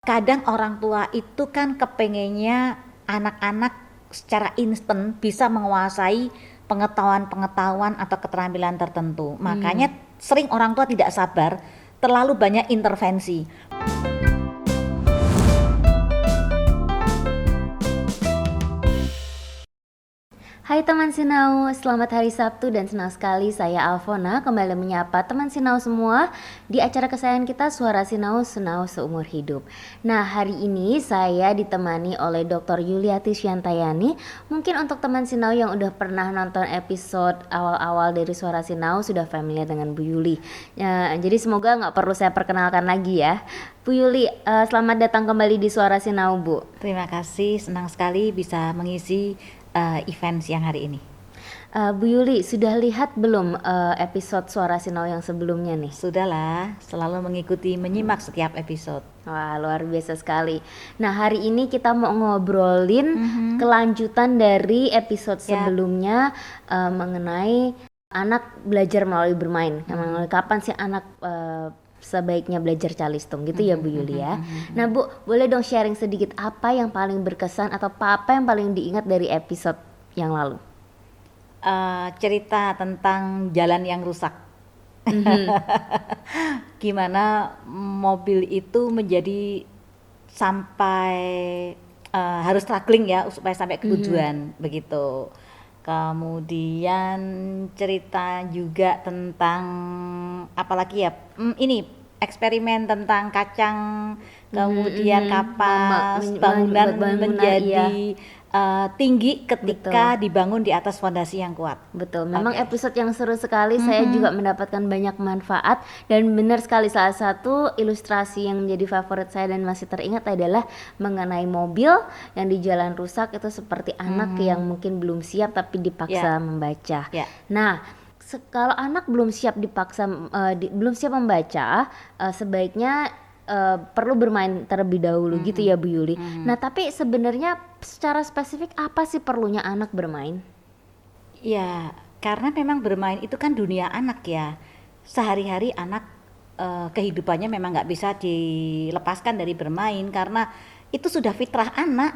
Kadang orang tua itu kan kepengennya anak-anak secara instan bisa menguasai pengetahuan-pengetahuan atau keterampilan tertentu. Makanya sering orang tua tidak sabar, terlalu banyak intervensi. Hai teman Sinau, selamat hari Sabtu dan senang sekali saya Alfona kembali menyapa teman Sinau semua di acara kesayangan kita Suara Sinau, Sinau Seumur Hidup. Nah, hari ini saya ditemani oleh Dr. Yuliati Syantayani. Mungkin untuk teman Sinau yang udah pernah nonton episode awal-awal dari Suara Sinau sudah familiar dengan Bu Yuli. Jadi semoga nggak perlu saya perkenalkan lagi ya. Bu Yuli, selamat datang kembali di Suara Sinau, Bu. Terima kasih, senang sekali bisa mengisi event siang hari ini. Bu Yuli, sudah lihat belum episode Suara Sinau yang sebelumnya nih? Sudahlah, selalu mengikuti, menyimak setiap episode. Wah, luar biasa sekali. Nah, hari ini kita mau ngobrolin kelanjutan dari episode sebelumnya mengenai anak belajar melalui bermain. Kapan sih anak sebaiknya belajar calistung gitu ya Bu Yuli ya. Nah Bu, boleh dong sharing sedikit apa yang paling berkesan atau apa yang paling diingat dari episode yang lalu? Cerita tentang jalan yang rusak. Gimana mobil itu menjadi sampai harus struggling ya supaya sampai ke tujuan begitu. Kemudian cerita juga tentang apalagi ya, ini eksperimen tentang kacang, kemudian kapas bangunan menjadi tinggi ketika dibangun di atas fondasi yang kuat. Betul, memang episode yang seru sekali. Saya juga mendapatkan banyak manfaat dan benar sekali salah satu ilustrasi yang menjadi favorit saya dan masih teringat adalah mengenai mobil yang di jalan rusak itu seperti anak yang mungkin belum siap tapi dipaksa membaca. Nah, kalau anak belum siap belum siap membaca, sebaiknya perlu bermain terlebih dahulu gitu ya Bu Yuli. Nah, tapi sebenarnya secara spesifik apa sih perlunya anak bermain? Ya, karena memang bermain itu kan dunia anak ya. Sehari-hari anak kehidupannya memang nggak bisa dilepaskan dari bermain karena itu sudah fitrah anak.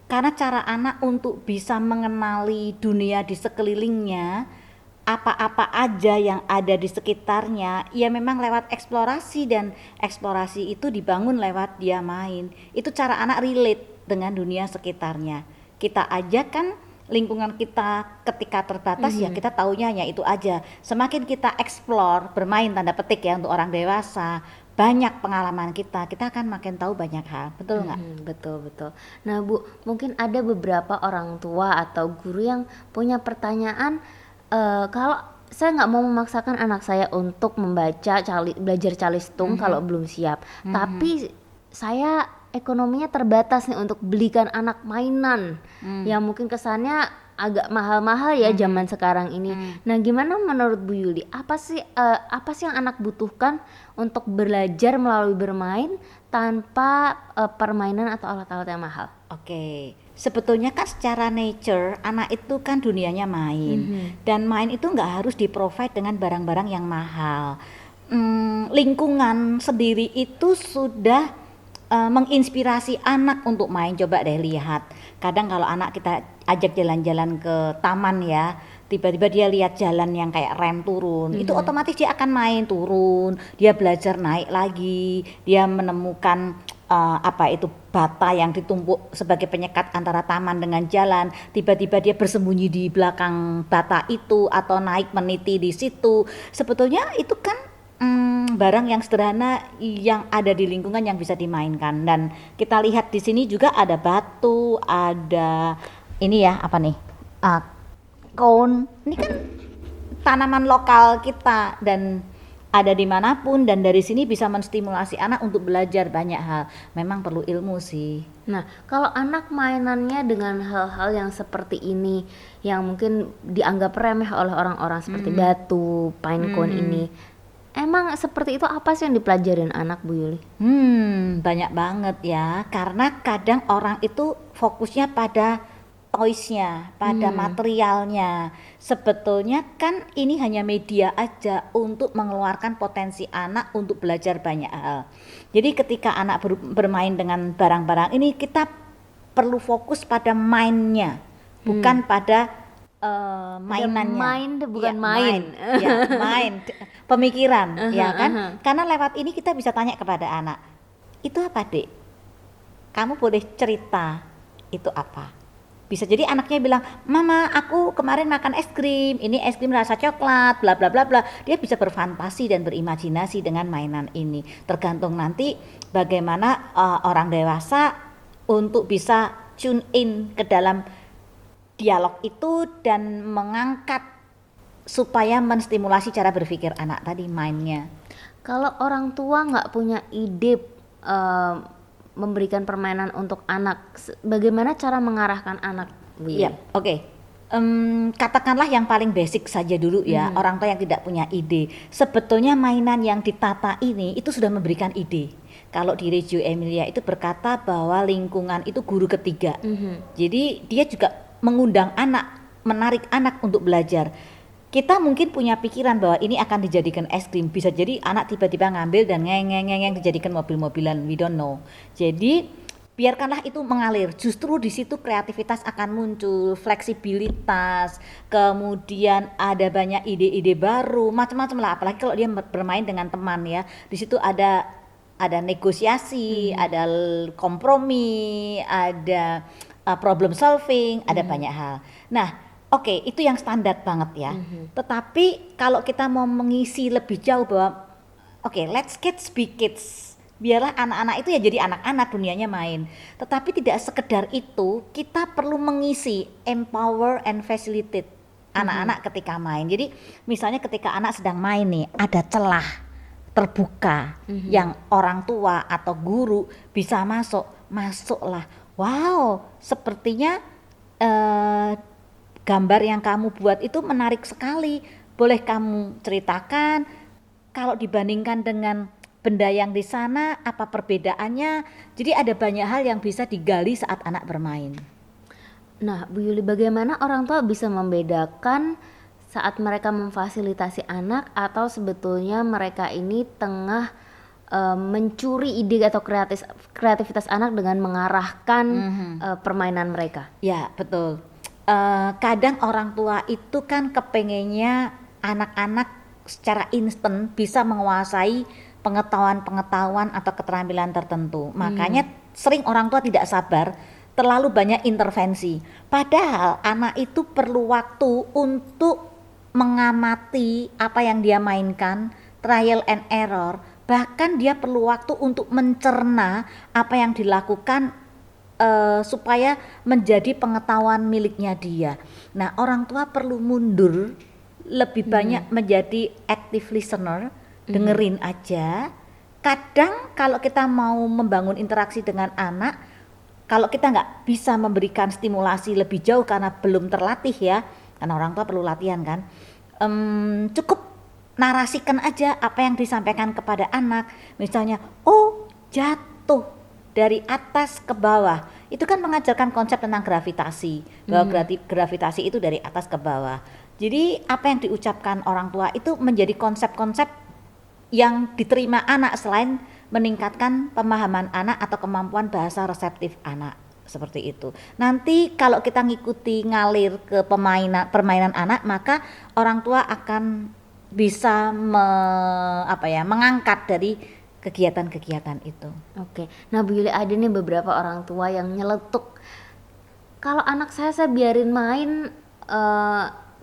Karena cara anak untuk bisa mengenali dunia di sekelilingnya, apa-apa aja yang ada di sekitarnya, ya memang lewat eksplorasi, dan eksplorasi itu dibangun lewat dia main. Itu cara anak relate dengan dunia sekitarnya. Kita aja kan lingkungan kita ketika terbatas ya kita taunya hanya itu aja. Semakin kita explore, bermain tanda petik ya untuk orang dewasa, banyak pengalaman kita akan makin tahu banyak hal, betul nggak? Betul. Nah Bu, mungkin ada beberapa orang tua atau guru yang punya pertanyaan, kalau saya nggak mau memaksakan anak saya untuk belajar calistung kalau belum siap, tapi saya ekonominya terbatas nih untuk belikan anak mainan yang mungkin kesannya agak mahal-mahal ya zaman sekarang ini. Nah, gimana menurut Bu Yuli? Apa sih yang anak butuhkan untuk belajar melalui bermain tanpa permainan atau alat-alat yang mahal? Oke. Sebetulnya kan secara nature anak itu kan dunianya main, dan main itu nggak harus di-provide dengan barang-barang yang mahal. Lingkungan sendiri itu sudah menginspirasi anak untuk main. Coba deh lihat, kadang kalau anak kita ajak jalan-jalan ke taman ya, tiba-tiba dia lihat jalan yang kayak rem turun, itu otomatis dia akan main turun, dia belajar naik lagi, dia menemukan bata yang ditumpuk sebagai penyekat antara taman dengan jalan, tiba-tiba dia bersembunyi di belakang bata itu atau naik meniti di situ. Sebetulnya itu kan barang yang sederhana yang ada di lingkungan yang bisa dimainkan. Dan kita lihat di sini juga ada batu, ada ini ya apa nih, cone. Ini kan tanaman lokal kita dan ada dimanapun, dan dari sini bisa menstimulasi anak untuk belajar banyak hal. Memang perlu ilmu sih. Nah, kalau anak mainannya dengan hal-hal yang seperti ini, yang mungkin dianggap remeh oleh orang-orang seperti batu, pine cone ini, emang seperti itu apa sih yang dipelajarin anak Bu Yuli? Banyak banget ya, karena kadang orang itu fokusnya pada toys-nya, pada materialnya. Sebetulnya kan ini hanya media aja untuk mengeluarkan potensi anak untuk belajar banyak hal. Jadi ketika anak bermain dengan barang-barang ini, kita perlu fokus pada mainnya, bukan pada mainannya. Mind bukan Ya, main. ya, main, pemikiran, ya kan? Karena lewat ini kita bisa tanya kepada anak, itu apa dek? Kamu boleh cerita, itu apa? Bisa jadi anaknya bilang, mama aku kemarin makan es krim, ini es krim rasa coklat, bla bla bla bla. Dia bisa berfantasi dan berimajinasi dengan mainan ini. Tergantung nanti bagaimana orang dewasa untuk bisa tune in ke dalam dialog itu dan mengangkat supaya menstimulasi cara berpikir anak tadi, mainnya. Kalau orang tua nggak punya ide memberikan permainan untuk anak, bagaimana cara mengarahkan anak, Bu Yuli? Ya, oke. Katakanlah yang paling basic saja dulu ya, orang tua yang tidak punya ide. Sebetulnya mainan yang ditata ini itu sudah memberikan ide. Kalau di Reggio Emilia itu berkata bahwa lingkungan itu guru ketiga. Jadi dia juga mengundang anak, menarik anak untuk belajar. Kita mungkin punya pikiran bahwa ini akan dijadikan es krim, bisa jadi anak tiba-tiba ngambil dan ngeng dijadikan mobil-mobilan, we don't know. Jadi biarkanlah itu mengalir, justru di situ kreativitas akan muncul, fleksibilitas, kemudian ada banyak ide-ide baru, macam-macam lah. Apalagi kalau dia bermain dengan teman ya, di situ ada negosiasi, ada kompromi, ada problem solving, ada banyak hal. Nah, oke, itu yang standar banget ya. Tetapi kalau kita mau mengisi lebih jauh bahwa let's kids be kids. Biarlah anak-anak itu ya jadi anak-anak, dunianya main. Tetapi tidak sekedar itu, kita perlu mengisi, empower and facilitate anak-anak ketika main. Jadi misalnya ketika anak sedang main nih, ada celah terbuka yang orang tua atau guru bisa masuklah. Wow, sepertinya gambar yang kamu buat itu menarik sekali. Boleh kamu ceritakan kalau dibandingkan dengan benda yang di sana apa perbedaannya? Jadi ada banyak hal yang bisa digali saat anak bermain. Nah, Bu Yuli, bagaimana orang tua bisa membedakan saat mereka memfasilitasi anak atau sebetulnya mereka ini tengah mencuri ide atau kreativitas anak dengan mengarahkan permainan mereka? Ya, betul. Kadang orang tua itu kan kepengennya anak-anak secara instan bisa menguasai pengetahuan atau keterampilan tertentu. Makanya sering orang tua tidak sabar, terlalu banyak intervensi. Padahal anak itu perlu waktu untuk mengamati apa yang dia mainkan, trial and error. Bahkan dia perlu waktu untuk mencerna apa yang dilakukan supaya menjadi pengetahuan miliknya dia. Nah, orang tua perlu mundur, lebih banyak menjadi active listener, dengerin aja. Kadang kalau kita mau membangun interaksi dengan anak, kalau kita nggak bisa memberikan stimulasi lebih jauh karena belum terlatih ya, karena orang tua perlu latihan kan, cukup narasikan aja apa yang disampaikan kepada anak. Misalnya, jatuh dari atas ke bawah, itu kan mengajarkan konsep tentang gravitasi, bahwa gravitasi itu dari atas ke bawah. Jadi apa yang diucapkan orang tua itu menjadi konsep-konsep yang diterima anak selain meningkatkan pemahaman anak atau kemampuan bahasa reseptif anak, seperti itu. Nanti kalau kita ngikuti ngalir ke permainan anak, maka orang tua akan bisa mengangkat dari kegiatan-kegiatan itu. Oke. Nah, Bu Yuli, ada nih beberapa orang tua yang nyeletuk, kalau anak saya biarin main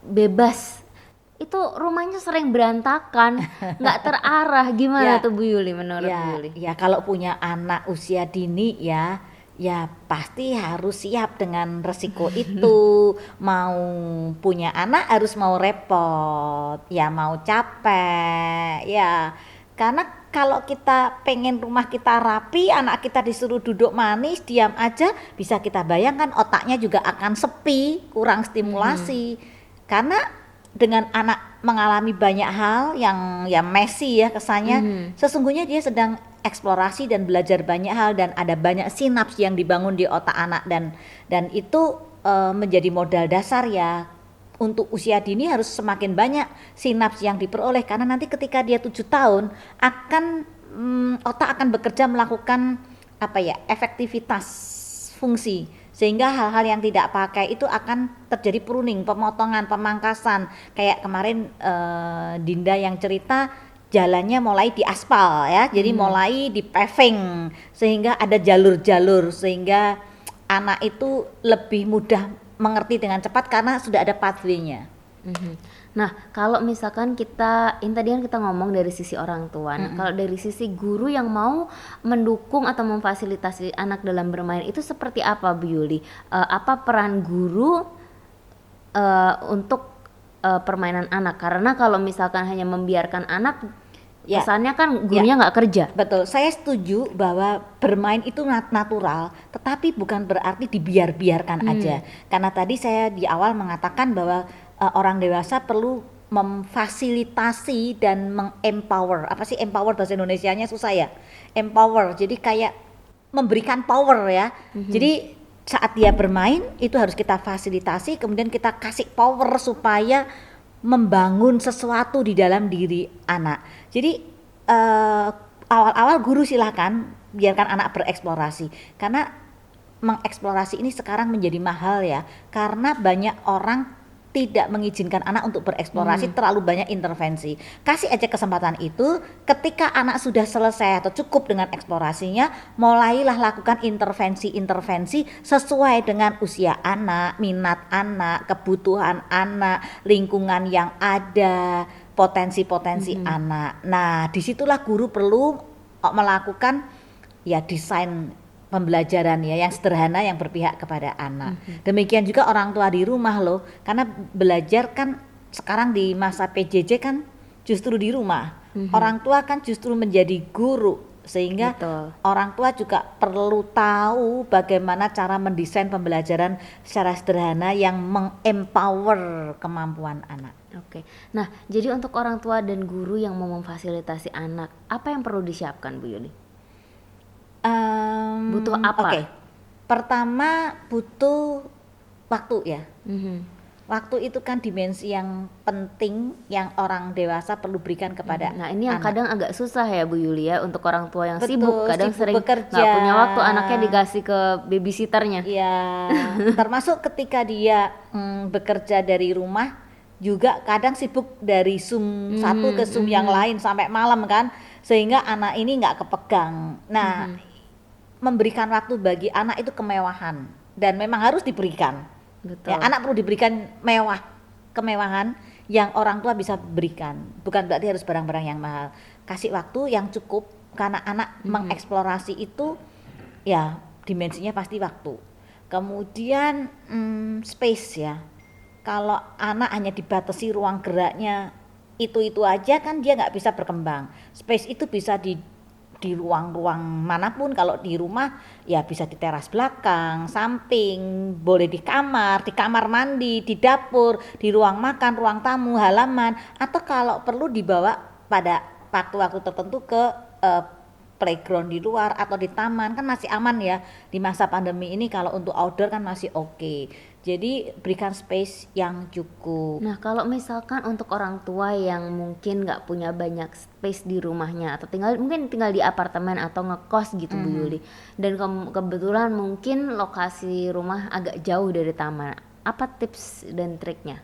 bebas, itu rumahnya sering berantakan, nggak terarah. Gimana tuh Bu Yuli, menurut Bu Yuli? Ya, kalau punya anak usia dini ya pasti harus siap dengan resiko itu. Mau punya anak harus mau repot, ya mau capek, ya. Karena kalau kita pengen rumah kita rapi, anak kita disuruh duduk manis, diam aja, bisa kita bayangkan otaknya juga akan sepi, kurang stimulasi. Karena dengan anak mengalami banyak hal yang messy ya kesannya, sesungguhnya dia sedang eksplorasi dan belajar banyak hal, dan ada banyak sinaps yang dibangun di otak anak, dan itu menjadi modal dasar ya. Untuk usia dini harus semakin banyak sinaps yang diperoleh, karena nanti ketika dia 7 tahun akan otak akan bekerja melakukan efektivitas fungsi, sehingga hal-hal yang tidak pakai itu akan terjadi pruning, pemotongan, pemangkasan. Kayak kemarin Dinda yang cerita jalannya mulai diaspal ya, jadi mulai di paving sehingga ada jalur-jalur, sehingga anak itu lebih mudah mengerti dengan cepat karena sudah ada pathway-nya. Nah, kalau misalkan ini tadi kan kita ngomong dari sisi orang tua. Nah, kalau dari sisi guru yang mau mendukung atau memfasilitasi anak dalam bermain itu seperti apa, Bu Yuli? Apa peran guru untuk permainan anak? Karena kalau misalkan hanya membiarkan anak, kesannya kan gurunya nggak kerja. Betul, saya setuju bahwa bermain itu natural, tetapi bukan berarti dibiarkan aja. Karena tadi saya di awal mengatakan bahwa orang dewasa perlu memfasilitasi dan mengempower. Apa sih empower, bahasa Indonesianya susah ya? Empower, jadi kayak memberikan power ya. Jadi saat dia bermain itu harus kita fasilitasi, kemudian kita kasih power supaya membangun sesuatu di dalam diri anak. Jadi awal-awal guru silakan biarkan anak bereksplorasi, karena mengeksplorasi ini sekarang menjadi mahal ya, karena banyak orang tidak mengizinkan anak untuk bereksplorasi, terlalu banyak intervensi. Kasih aja kesempatan itu, ketika anak sudah selesai atau cukup dengan eksplorasinya, mulailah lakukan intervensi sesuai dengan usia anak, minat anak, kebutuhan anak, lingkungan yang ada, potensi-potensi anak. Nah, disitulah guru perlu melakukan ya desain pembelajaran ya yang sederhana yang berpihak kepada anak. Demikian juga orang tua di rumah loh, karena belajar kan sekarang di masa PJJ kan justru di rumah. Orang tua kan justru menjadi guru, sehingga orang tua juga perlu tahu bagaimana cara mendesain pembelajaran secara sederhana yang mengempower kemampuan anak. Oke. Nah, jadi untuk orang tua dan guru yang mau memfasilitasi anak, apa yang perlu disiapkan, Bu Yuli? Butuh apa? Pertama butuh waktu ya. Waktu itu kan dimensi yang penting yang orang dewasa perlu berikan kepada Nah, ini yang anak. kadang agak susah ya Bu Yuli ya, untuk orang tua yang Betul, sibuk, kadang sibuk sering bekerja. nggak punya waktu, anaknya dikasih ke babysitternya. Ya, termasuk ketika dia bekerja dari rumah juga kadang sibuk dari Zoom satu ke Zoom yang lain sampai malam kan, sehingga anak ini nggak kepegang. Nah, memberikan waktu bagi anak itu kemewahan dan memang harus diberikan. Betul. Ya, anak perlu diberikan kemewahan yang orang tua bisa berikan. Bukan berarti harus barang-barang yang mahal. Kasih waktu yang cukup, karena anak mengeksplorasi itu ya dimensinya pasti waktu. Kemudian space ya. Kalau anak hanya dibatasi ruang geraknya itu aja kan dia nggak bisa berkembang. Space itu bisa di ruang-ruang manapun. Kalau di rumah ya bisa di teras belakang, samping, boleh di kamar mandi, di dapur, di ruang makan, ruang tamu, halaman, atau kalau perlu dibawa pada waktu-waktu tertentu ke playground di luar atau di taman, kan masih aman ya di masa pandemi ini. Kalau untuk outdoor kan masih oke. Jadi berikan space yang cukup. Nah, kalau misalkan untuk orang tua yang mungkin nggak punya banyak space di rumahnya atau mungkin tinggal di apartemen atau ngekos gitu Bu Yuli, dan kebetulan mungkin lokasi rumah agak jauh dari taman, apa tips dan triknya?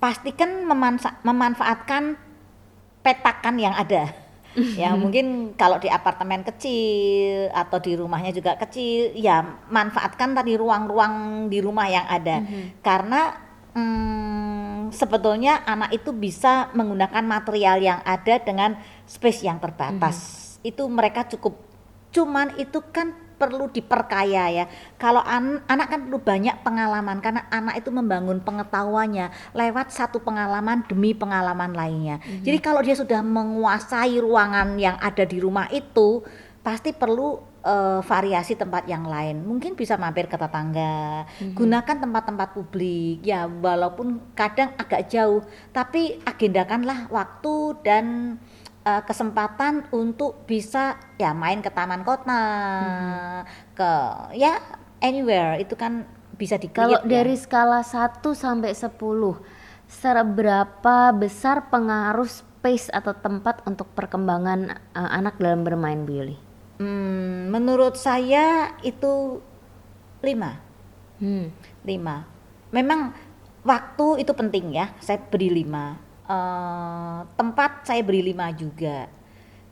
Pastikan memanfaatkan petakan yang ada. Ya mungkin kalau di apartemen kecil atau di rumahnya juga kecil, ya manfaatkan tadi ruang-ruang di rumah yang ada. Karena sebetulnya anak itu bisa menggunakan material yang ada dengan space yang terbatas. Itu mereka cukup, cuman itu kan perlu diperkaya ya. Kalau anak kan perlu banyak pengalaman, karena anak itu membangun pengetahuannya lewat satu pengalaman demi pengalaman lainnya. Jadi kalau dia sudah menguasai ruangan yang ada di rumah itu, pasti perlu variasi tempat yang lain. Mungkin bisa mampir ke tetangga, gunakan tempat-tempat publik ya, walaupun kadang agak jauh, tapi agendakanlah waktu dan kesempatan untuk bisa ya main ke taman kota, ke ya anywhere. Itu kan bisa Kalau di-create ya. dari skala 1 sampai 10, seberapa besar pengaruh space atau tempat untuk perkembangan anak dalam bermain, Bu Yuli? Menurut saya itu 5. Hmm. 5. Memang waktu itu penting ya, saya beri 5. Tempat saya beri 5 juga.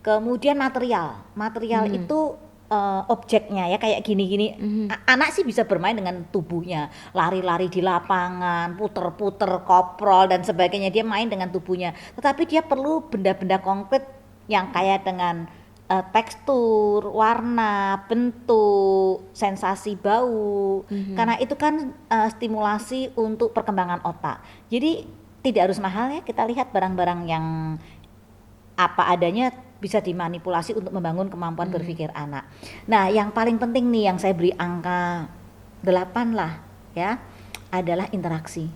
Kemudian material itu objeknya ya kayak gini-gini. Anak sih bisa bermain dengan tubuhnya, lari-lari di lapangan, puter-puter, koprol dan sebagainya, dia main dengan tubuhnya. Tetapi dia perlu benda-benda konkret yang kaya dengan tekstur, warna, bentuk, sensasi bau. Karena itu kan stimulasi untuk perkembangan otak. Jadi tidak harus mahal ya, kita lihat barang-barang yang apa adanya bisa dimanipulasi untuk membangun kemampuan berpikir anak. Nah, yang paling penting nih yang saya beri angka 8 lah ya, adalah interaksi.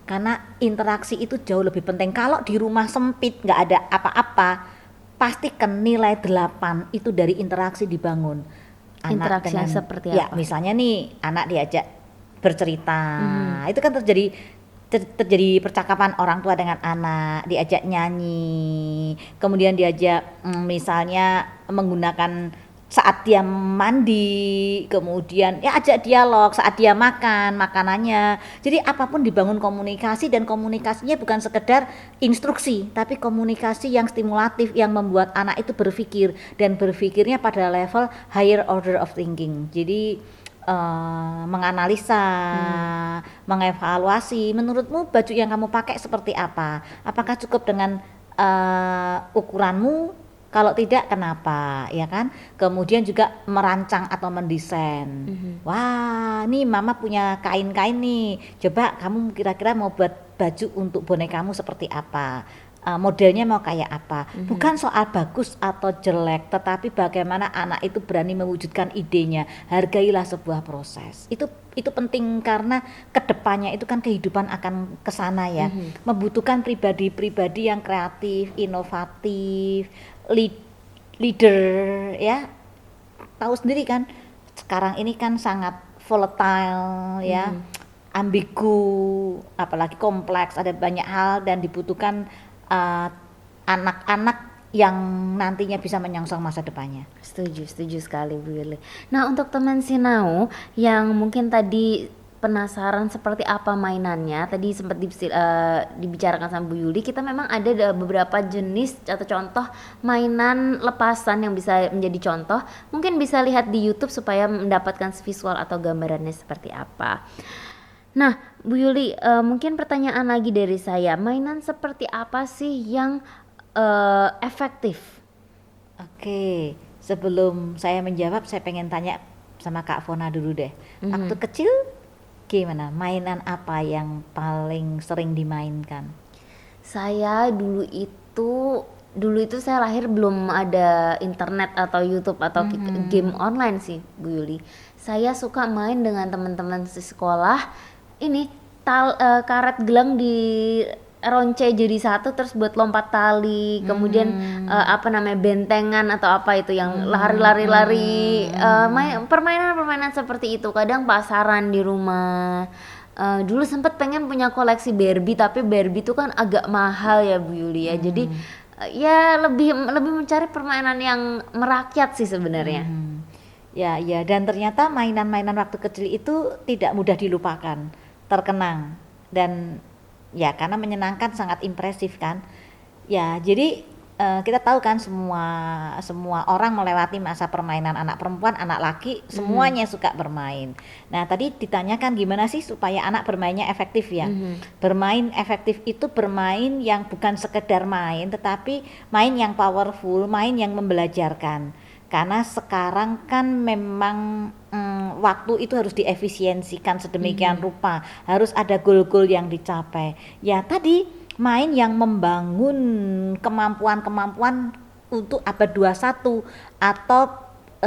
Karena interaksi itu jauh lebih penting. Kalau di rumah sempit nggak ada apa-apa, pastikan nilai 8 itu dari interaksi dibangun. Anak Interaksi yang dengan, seperti ya apa? misalnya nih anak diajak bercerita, itu kan terjadi percakapan orang tua dengan anak, diajak nyanyi, kemudian diajak misalnya menggunakan saat dia mandi, kemudian ya ajak dialog saat dia makan makanannya. Jadi apapun dibangun komunikasi, dan komunikasinya bukan sekedar instruksi, tapi komunikasi yang stimulatif yang membuat anak itu berpikir, dan berpikirnya pada level higher order of thinking. Jadi menganalisa, mengevaluasi. Menurutmu baju yang kamu pakai seperti apa? Apakah cukup dengan ukuranmu? Kalau tidak, kenapa? Ya kan? Kemudian juga merancang atau mendesain. Wah, nih mama punya kain-kain nih. Coba kamu kira-kira mau buat baju untuk bonekamu seperti apa? Modelnya mau kayak apa? Bukan soal bagus atau jelek, tetapi bagaimana anak itu berani mewujudkan idenya. Hargailah sebuah proses. Itu penting, karena kedepannya itu kan kehidupan akan kesana ya. Membutuhkan pribadi-pribadi yang kreatif, inovatif, leader ya. Tahu sendiri kan sekarang ini kan sangat volatile ya, ambigu, apalagi kompleks, ada banyak hal, dan dibutuhkan anak-anak yang nantinya bisa menyongsong masa depannya. Setuju sekali Bu Yuli. Nah, untuk teman Sinau yang mungkin tadi penasaran seperti apa mainannya, tadi sempat dibicarakan sama Bu Yuli, kita memang ada beberapa jenis atau contoh mainan lepasan yang bisa menjadi contoh. Mungkin bisa lihat di YouTube supaya mendapatkan visual atau gambarannya seperti apa. Nah, Bu Yuli, mungkin pertanyaan lagi dari saya, mainan seperti apa sih yang efektif? Oke, sebelum saya menjawab, saya pengen tanya sama Kak Fona dulu deh. Waktu kecil gimana? Mainan apa yang paling sering dimainkan? Saya dulu itu saya lahir belum ada internet atau YouTube atau game online sih, Bu Yuli. Saya suka main dengan teman-teman di sekolah. Ini karet gelang di ronce jadi satu, terus buat lompat tali, kemudian bentengan atau apa itu yang lari-lari, permainan seperti itu. Kadang pasaran di rumah. Dulu sempet pengen punya koleksi Barbie, tapi Barbie itu kan agak mahal ya Bu Yuli ya. Jadi ya lebih mencari permainan yang merakyat sih sebenarnya. Ya, dan ternyata mainan-mainan waktu kecil itu tidak mudah dilupakan, terkenang, dan ya karena menyenangkan, sangat impresif kan. Ya, jadi kita tahu kan semua orang melewati masa permainan, anak perempuan, anak laki, semuanya suka bermain. Nah, tadi ditanyakan gimana sih supaya anak bermainnya efektif ya. Bermain efektif itu bermain yang bukan sekedar main, tetapi main yang powerful, main yang membelajarkan. Karena sekarang kan memang waktu itu harus diefisiensikan sedemikian rupa, harus ada goal-goal yang dicapai. Ya tadi main yang membangun kemampuan-kemampuan untuk abad 21 atau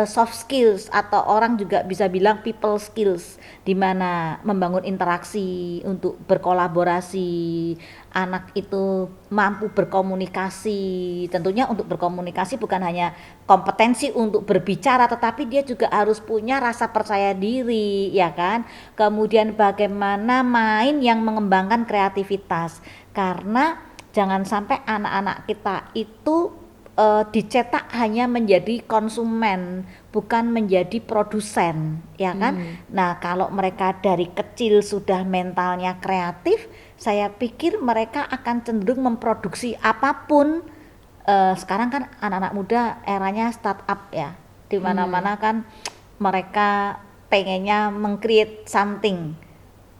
soft skills atau orang juga bisa bilang people skills, di mana membangun interaksi untuk berkolaborasi, anak itu mampu berkomunikasi. Tentunya untuk berkomunikasi bukan hanya kompetensi untuk berbicara, tetapi dia juga harus punya rasa percaya diri, ya kan? Kemudian bagaimana main yang mengembangkan kreativitas, karena jangan sampai anak-anak kita itu dicetak hanya menjadi konsumen, bukan menjadi produsen, ya kan? Nah, kalau mereka dari kecil sudah mentalnya kreatif, saya pikir mereka akan cenderung memproduksi apapun. Sekarang kan anak-anak muda eranya startup ya, di mana-mana kan mereka pengennya meng-create something.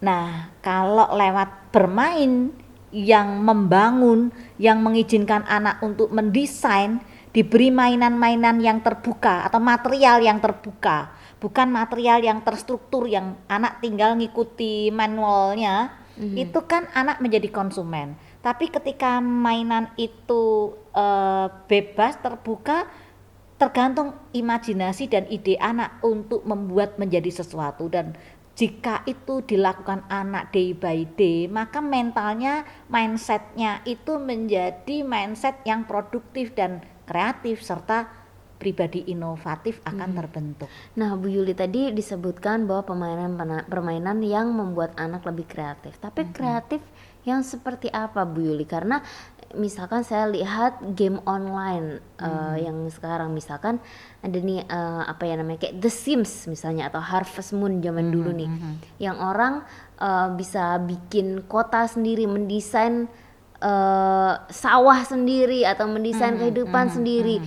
Nah, kalau lewat bermain yang membangun, yang mengizinkan anak untuk mendesain, diberi mainan-mainan yang terbuka atau material yang terbuka, bukan material yang terstruktur yang anak tinggal ngikuti manualnya, itu kan anak menjadi konsumen. Tapi ketika mainan itu bebas, terbuka, tergantung imajinasi dan ide anak untuk membuat menjadi sesuatu. Dan jika itu dilakukan anak day by day, maka mentalnya, mindsetnya itu menjadi mindset yang produktif dan kreatif, serta pribadi inovatif akan terbentuk. Nah, Bu Yuli tadi disebutkan bahwa permainan yang membuat anak lebih kreatif. Tapi kreatif yang seperti apa, Bu Yuli? Karena misalkan saya lihat game online yang sekarang, misalkan ada nih apa ya namanya, kayak The Sims misalnya, atau Harvest Moon zaman dulu nih, yang orang bisa bikin kota sendiri, mendesain sawah sendiri, atau mendesain kehidupan sendiri.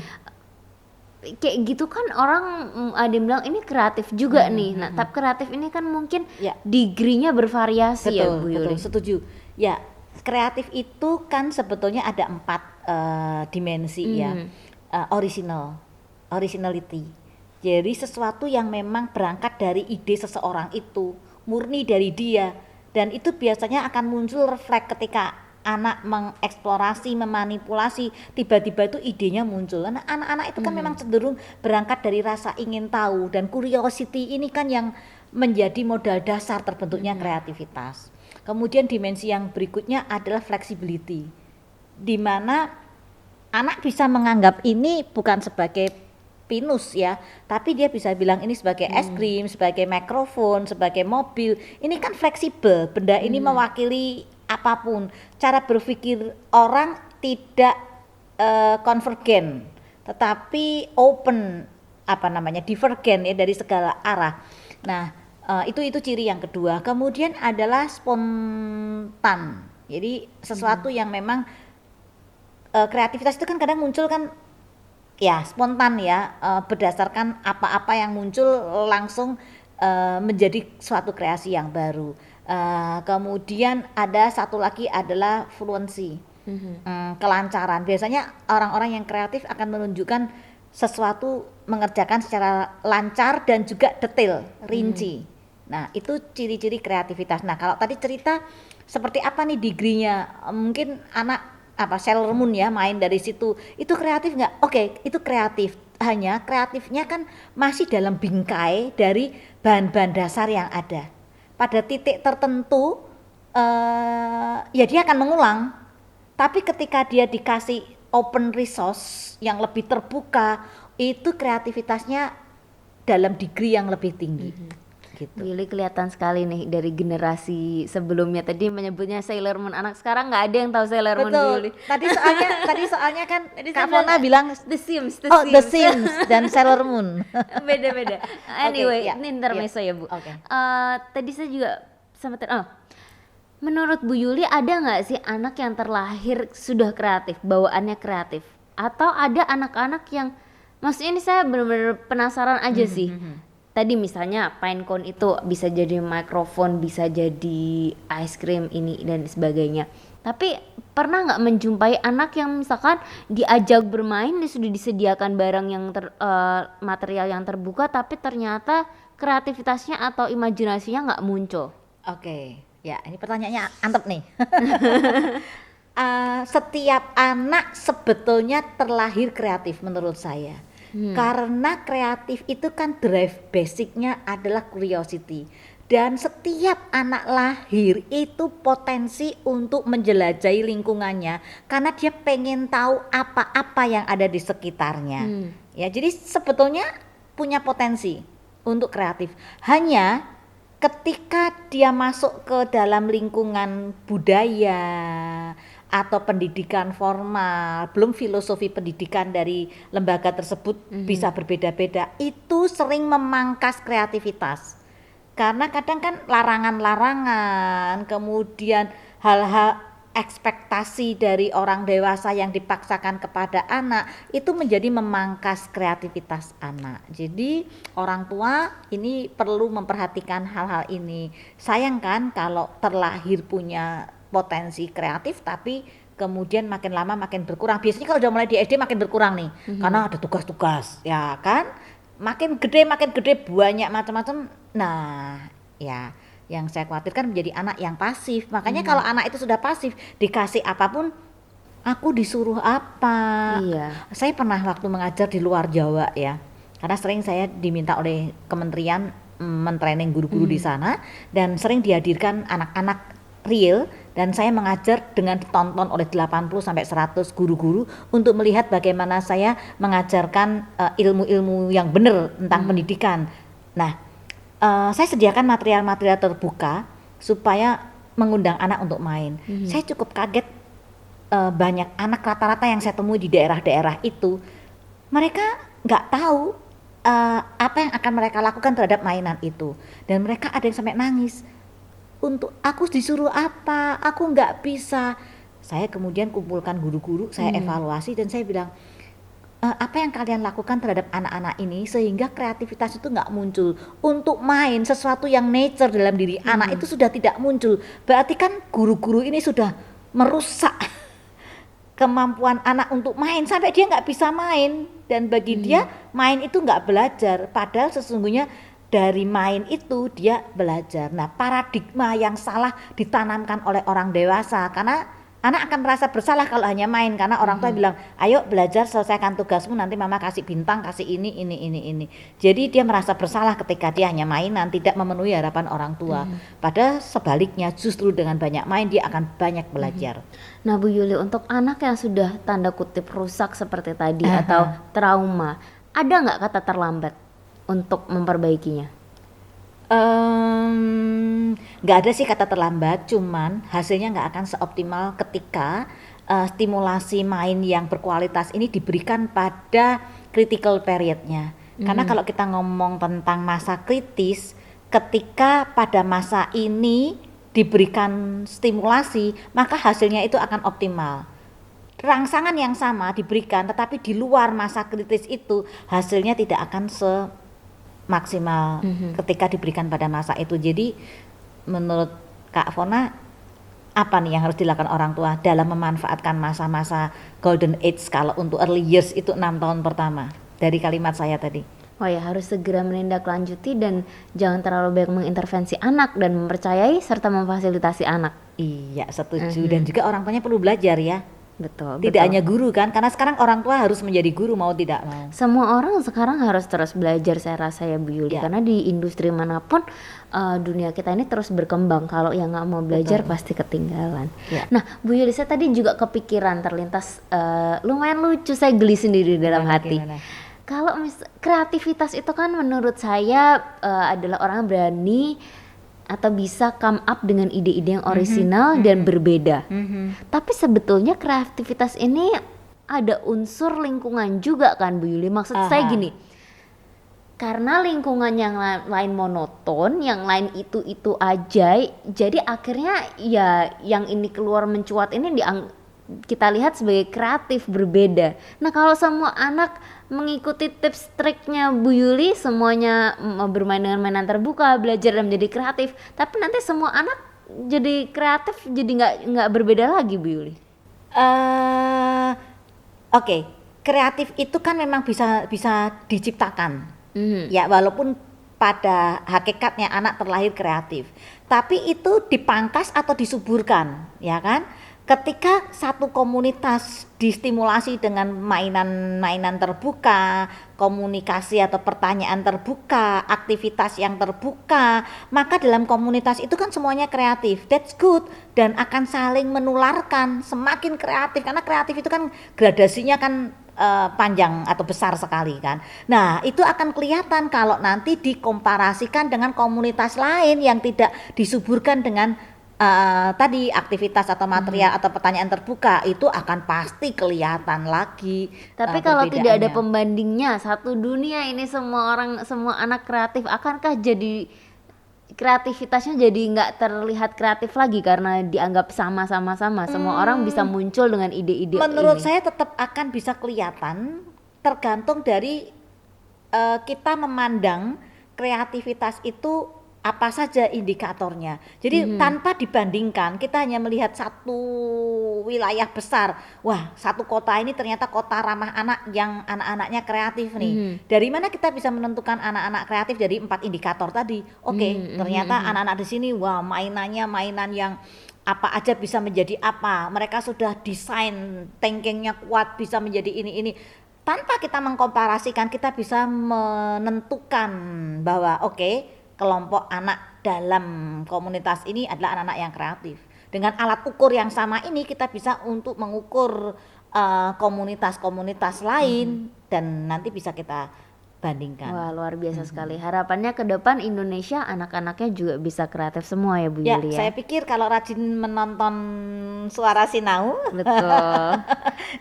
Kayak gitu kan orang ada yang bilang ini kreatif juga nih. Nah, tapi kreatif ini kan mungkin degree-nya bervariasi, ya Bu Yuli. Betul, setuju. Ya, kreatif itu kan sebetulnya ada 4 dimensi ya. Originality. Jadi sesuatu yang memang berangkat dari ide seseorang itu, murni dari dia, dan itu biasanya akan muncul refleks ketika anak mengeksplorasi, memanipulasi, tiba-tiba itu idenya muncul. Karena anak-anak itu kan memang cenderung berangkat dari rasa ingin tahu, dan curiosity ini kan yang menjadi modal dasar terbentuknya kreativitas. Kemudian dimensi yang berikutnya adalah flexibility, di mana anak bisa menganggap ini bukan sebagai pinus ya, tapi dia bisa bilang ini sebagai es krim, sebagai mikrofon, sebagai mobil. Ini kan fleksibel, benda ini mewakili apapun. Cara berpikir orang tidak konvergen, tetapi open, divergen ya, dari segala arah. Nah, itu ciri yang kedua. Kemudian adalah spontan. Jadi sesuatu yang memang kreativitas itu kan kadang muncul kan ya spontan ya, berdasarkan apa-apa yang muncul langsung menjadi suatu kreasi yang baru. Kemudian ada satu lagi adalah fluency, kelancaran. Biasanya orang-orang yang kreatif akan menunjukkan sesuatu mengerjakan secara lancar dan juga detail, rinci. Nah, itu ciri-ciri kreativitas. Nah, kalau tadi cerita seperti apa nih degree-nya? Mungkin anak Sailor Moon ya, main dari situ. Itu kreatif nggak? Oke, itu kreatif. Hanya kreatifnya kan masih dalam bingkai dari bahan-bahan dasar yang ada. Pada titik tertentu ya dia akan mengulang. Tapi ketika dia dikasih open resource yang lebih terbuka, itu kreativitasnya dalam degree yang lebih tinggi. Gitu. Billy kelihatan sekali nih dari generasi sebelumnya, tadi menyebutnya Sailor Moon, anak sekarang nggak ada yang tahu Sailor Moon. Billy. Tadi soalnya kan Kak Mona bilang The Sims. The Sims dan Sailor Moon. Beda-beda. Anyway, ini intermezzo ya Bu. Okay. Tadi saya juga sempat menurut Bu Yuli ada nggak sih anak yang terlahir sudah kreatif, bawaannya kreatif, atau ada anak-anak yang, maksudnya ini saya benar-benar penasaran aja sih. Tadi misalnya Pinecone itu bisa jadi mikrofon, bisa jadi ice cream ini dan sebagainya. Tapi pernah nggak menjumpai anak yang misalkan diajak bermain, sudah disediakan barang yang material yang terbuka, tapi ternyata kreativitasnya atau imajinasinya nggak muncul? Oke, ya ini pertanyaannya antep nih. Setiap anak sebetulnya terlahir kreatif menurut saya. Karena kreatif itu kan drive basicnya adalah curiosity. Dan setiap anak lahir itu potensi untuk menjelajahi lingkungannya karena dia pengen tahu apa-apa yang ada di sekitarnya. Ya, jadi sebetulnya punya potensi untuk kreatif. Hanya ketika dia masuk ke dalam lingkungan budaya atau pendidikan formal, belum filosofi pendidikan dari lembaga tersebut bisa berbeda-beda, itu sering memangkas kreativitas. Karena kadang kan larangan-larangan, kemudian hal-hal ekspektasi dari orang dewasa yang dipaksakan kepada anak itu menjadi memangkas kreativitas anak. Jadi orang tua ini perlu memperhatikan hal-hal ini. Sayang kan kalau terlahir punya potensi kreatif tapi kemudian makin lama makin berkurang. Biasanya kalau udah mulai di SD makin berkurang nih, karena ada tugas-tugas, ya kan? Makin gede banyak macam-macam. Nah, ya yang saya khawatirkan menjadi anak yang pasif. Makanya kalau anak itu sudah pasif, dikasih apapun, aku disuruh apa. Iya. Saya pernah waktu mengajar di luar Jawa ya, karena sering saya diminta oleh kementerian mentraining guru-guru di sana, dan sering dihadirkan anak-anak real, dan saya mengajar dengan ditonton oleh 80 sampai 100 guru-guru untuk melihat bagaimana saya mengajarkan ilmu-ilmu yang benar tentang pendidikan. Nah, saya sediakan material-material terbuka supaya mengundang anak untuk main. Saya cukup kaget, banyak anak rata-rata yang saya temui di daerah-daerah itu, mereka nggak tahu apa yang akan mereka lakukan terhadap mainan itu, dan mereka ada yang sampai nangis. Untuk aku disuruh apa, aku nggak bisa. Saya kemudian kumpulkan guru-guru, saya evaluasi dan saya bilang, apa yang kalian lakukan terhadap anak-anak ini sehingga kreativitas itu nggak muncul. Untuk main sesuatu yang nature dalam diri anak itu sudah tidak muncul. Berarti kan guru-guru ini sudah merusak kemampuan anak untuk main sampai dia nggak bisa main, dan bagi dia main itu nggak belajar, padahal sesungguhnya dari main itu dia belajar. Nah, paradigma yang salah ditanamkan oleh orang dewasa, karena anak akan merasa bersalah kalau hanya main, karena orang tua bilang, ayo belajar, selesaikan tugasmu, nanti mama kasih bintang, kasih ini. Jadi dia merasa bersalah ketika dia hanya mainan, tidak memenuhi harapan orang tua. Padahal sebaliknya, justru dengan banyak main dia akan banyak belajar. Nah Bu Yuli, untuk anak yang sudah tanda kutip rusak seperti tadi atau trauma, ada nggak kata terlambat untuk memperbaikinya? Nggak ada sih kata terlambat, cuman hasilnya nggak akan seoptimal ketika stimulasi main yang berkualitas ini diberikan pada critical periodnya. Karena kalau kita ngomong tentang masa kritis, ketika pada masa ini diberikan stimulasi, maka hasilnya itu akan optimal. Rangsangan yang sama diberikan, tetapi di luar masa kritis itu hasilnya tidak akan maksimal ketika diberikan pada masa itu. Jadi menurut Kak Fona, apa nih yang harus dilakukan orang tua dalam memanfaatkan masa-masa golden age kalau untuk early years itu 6 tahun pertama dari kalimat saya tadi? Oh ya, harus segera menindaklanjuti dan jangan terlalu banyak mengintervensi anak dan mempercayai serta memfasilitasi anak. Iya, setuju. Dan juga orang tuanya perlu belajar ya. Betul. Tidak hanya guru kan, karena sekarang orang tua harus menjadi guru mau tidak mau. Semua orang sekarang harus terus belajar, saya rasa ya Bu Yuli, karena di industri manapun dunia kita ini terus berkembang. Kalau yang nggak mau belajar pasti ketinggalan. Nah Bu Yuli, saya tadi juga kepikiran terlintas lumayan lucu, saya geli sendiri dalam hati. Kalau kreativitas itu kan menurut saya adalah orang berani atau bisa come up dengan ide-ide yang orisinal dan berbeda. Tapi sebetulnya kreativitas ini ada unsur lingkungan juga kan Bu Yuli. Maksud saya gini, karena lingkungan yang lain monoton, yang lain itu aja, jadi akhirnya ya yang ini keluar mencuat ini kita lihat sebagai kreatif berbeda. Nah kalau semua anak mengikuti tips triknya Bu Yuli, semuanya bermain dengan mainan terbuka, belajar dan menjadi kreatif, tapi nanti semua anak jadi kreatif, jadi nggak berbeda lagi Bu Yuli. Oke, kreatif itu kan memang bisa diciptakan, ya walaupun pada hakikatnya anak terlahir kreatif, tapi itu dipangkas atau disuburkan, ya kan? ketika satu komunitas distimulasi dengan mainan-mainan terbuka, komunikasi atau pertanyaan terbuka, aktivitas yang terbuka, maka dalam komunitas itu kan semuanya kreatif. That's good, dan akan saling menularkan, semakin kreatif, karena kreatif itu kan gradasinya kan panjang atau besar sekali kan. Nah, itu akan kelihatan kalau nanti dikomparasikan dengan komunitas lain yang tidak disuburkan dengan tadi aktivitas atau material atau pertanyaan terbuka, itu akan pasti kelihatan lagi Tapi kalau tidak ada perbedaannya. pembandingnya, satu dunia ini semua orang, semua anak kreatif, akankah jadi kreativitasnya jadi nggak terlihat kreatif lagi karena dianggap sama-sama semua orang bisa muncul dengan ide-ide Menurut ini. saya tetap akan bisa kelihatan, tergantung dari kita memandang kreativitas itu apa saja indikatornya. Jadi tanpa dibandingkan, kita hanya melihat satu wilayah besar. Wah, satu kota ini ternyata kota ramah anak yang anak-anaknya kreatif nih. Dari mana kita bisa menentukan anak-anak kreatif? Dari 4 indikator tadi. Oke, ternyata anak-anak di sini, wah, mainannya mainan yang apa aja bisa menjadi apa. Mereka sudah desain, thinkingnya kuat, bisa menjadi ini. Tanpa kita mengkomparasikan, kita bisa menentukan bahwa oke, kelompok anak dalam komunitas ini adalah anak-anak yang kreatif. Dengan alat ukur yang sama ini kita bisa untuk mengukur komunitas-komunitas lain dan nanti bisa kita bandingkan. Wah, luar biasa sekali. Harapannya ke depan Indonesia anak-anaknya juga bisa kreatif semua ya Bu Ya, Yuli ya. saya pikir kalau rajin menonton Suara Sinau, Betul.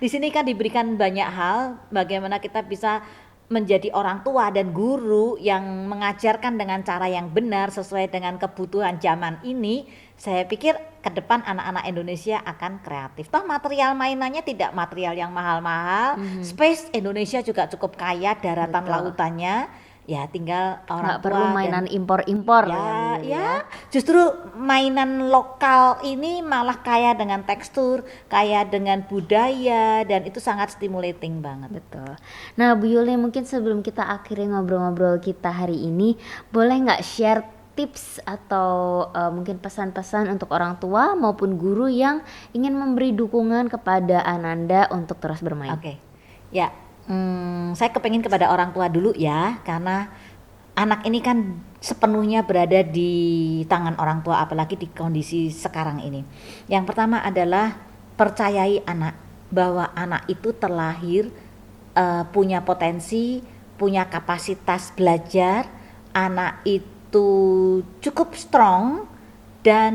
di sini kan diberikan banyak hal bagaimana kita bisa menjadi orang tua dan guru yang mengajarkan dengan cara yang benar sesuai dengan kebutuhan zaman ini. Saya pikir ke depan anak-anak Indonesia akan kreatif. Toh material mainannya tidak material yang mahal-mahal. Space Indonesia juga cukup kaya, daratan lautannya. Ya tinggal orang Nggak tua perlu dan mainan impor-impor ya Bu ya, Yuli ya, justru mainan lokal ini malah kaya dengan tekstur, kaya dengan budaya, dan itu sangat stimulating banget. Betul. Nah Bu Yuli, mungkin sebelum kita akhiri ngobrol-ngobrol kita hari ini, boleh nggak share tips atau mungkin pesan-pesan untuk orang tua maupun guru yang ingin memberi dukungan kepada Ananda untuk terus bermain? Oke, ya, saya kepengin kepada orang tua dulu ya, karena anak ini kan sepenuhnya berada di tangan orang tua, apalagi di kondisi sekarang ini. Yang pertama adalah percayai anak, bahwa anak itu terlahir punya potensi, punya kapasitas belajar, anak itu cukup strong, dan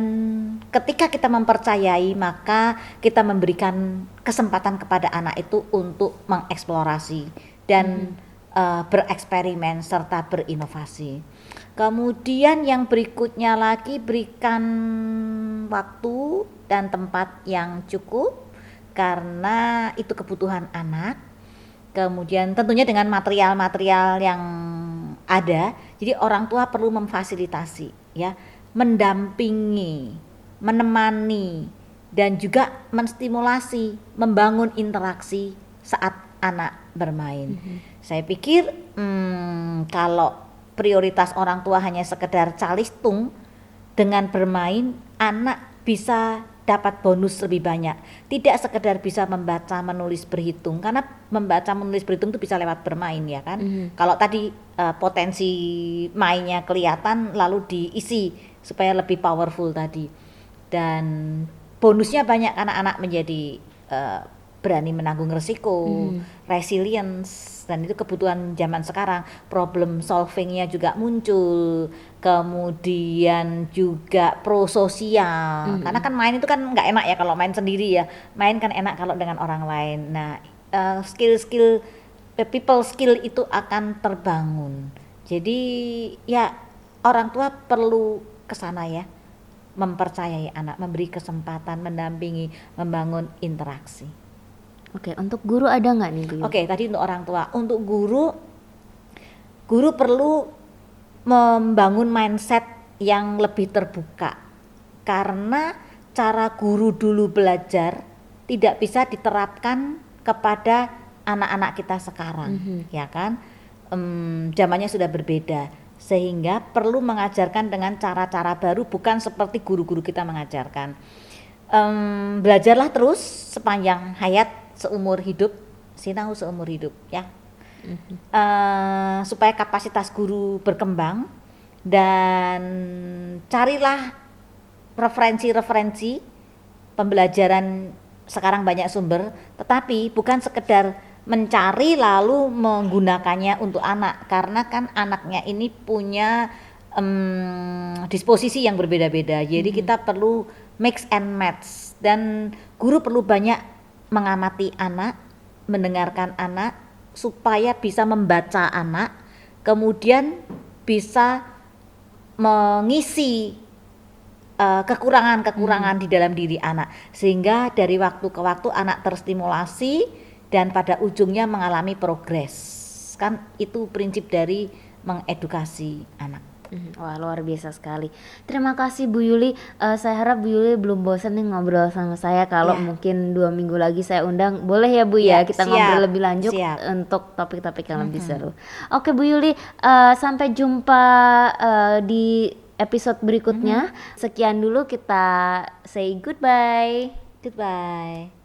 ketika kita mempercayai maka kita memberikan kesempatan kepada anak itu untuk mengeksplorasi dan bereksperimen serta berinovasi. Kemudian yang berikutnya lagi, berikan waktu dan tempat yang cukup karena itu kebutuhan anak. Kemudian tentunya dengan material-material yang ada. Jadi orang tua perlu memfasilitasi ya, mendampingi, menemani, dan juga menstimulasi, membangun interaksi saat anak bermain. Saya pikir kalau prioritas orang tua hanya sekedar calistung, dengan bermain anak bisa dapat bonus lebih banyak. Tidak sekedar bisa membaca, menulis, berhitung, karena membaca, menulis, berhitung itu bisa lewat bermain ya kan. Kalau tadi potensi mainnya kelihatan lalu diisi supaya lebih powerful tadi, dan bonusnya banyak, anak-anak menjadi berani menanggung resiko, resilience, dan itu kebutuhan zaman sekarang. Problem solvingnya juga muncul, kemudian juga prososial, karena kan main itu kan nggak enak ya kalau main sendiri ya, main kan enak kalau dengan orang lain. Nah, skill-skill people skill itu akan terbangun. Jadi ya orang tua perlu kesana ya, mempercayai anak, memberi kesempatan, mendampingi, membangun interaksi. Oke, untuk guru ada nggak nih Bu Yuli? Oke, tadi untuk orang tua. Untuk guru perlu membangun mindset yang lebih terbuka, karena cara guru dulu belajar tidak bisa diterapkan kepada anak-anak kita sekarang, ya kan? Zamannya sudah berbeda, sehingga perlu mengajarkan dengan cara-cara baru, bukan seperti guru-guru kita mengajarkan. Belajarlah terus sepanjang hayat, seumur hidup, sinau seumur hidup ya. Supaya kapasitas guru berkembang, dan carilah referensi-referensi pembelajaran. Sekarang banyak sumber, tetapi bukan sekedar mencari lalu menggunakannya untuk anak, karena kan anaknya ini punya disposisi yang berbeda-beda. Jadi kita perlu mix and match, dan guru perlu banyak mengamati anak, mendengarkan anak, supaya bisa membaca anak, kemudian bisa mengisi kekurangan-kekurangan di dalam diri anak, sehingga dari waktu ke waktu anak terstimulasi dan pada ujungnya mengalami progres. Kan itu prinsip dari mengedukasi anak. Wah, luar biasa sekali. Terima kasih Bu Yuli. Saya harap Bu Yuli belum bosan nih ngobrol sama saya. Kalau Ya. mungkin 2 minggu lagi saya undang, boleh ya Bu ya, Ya, kita siap, ngobrol lebih lanjut siap. untuk topik-topik yang lebih seru. Oke Bu Yuli, sampai jumpa di episode berikutnya. Sekian dulu, kita say goodbye. Goodbye.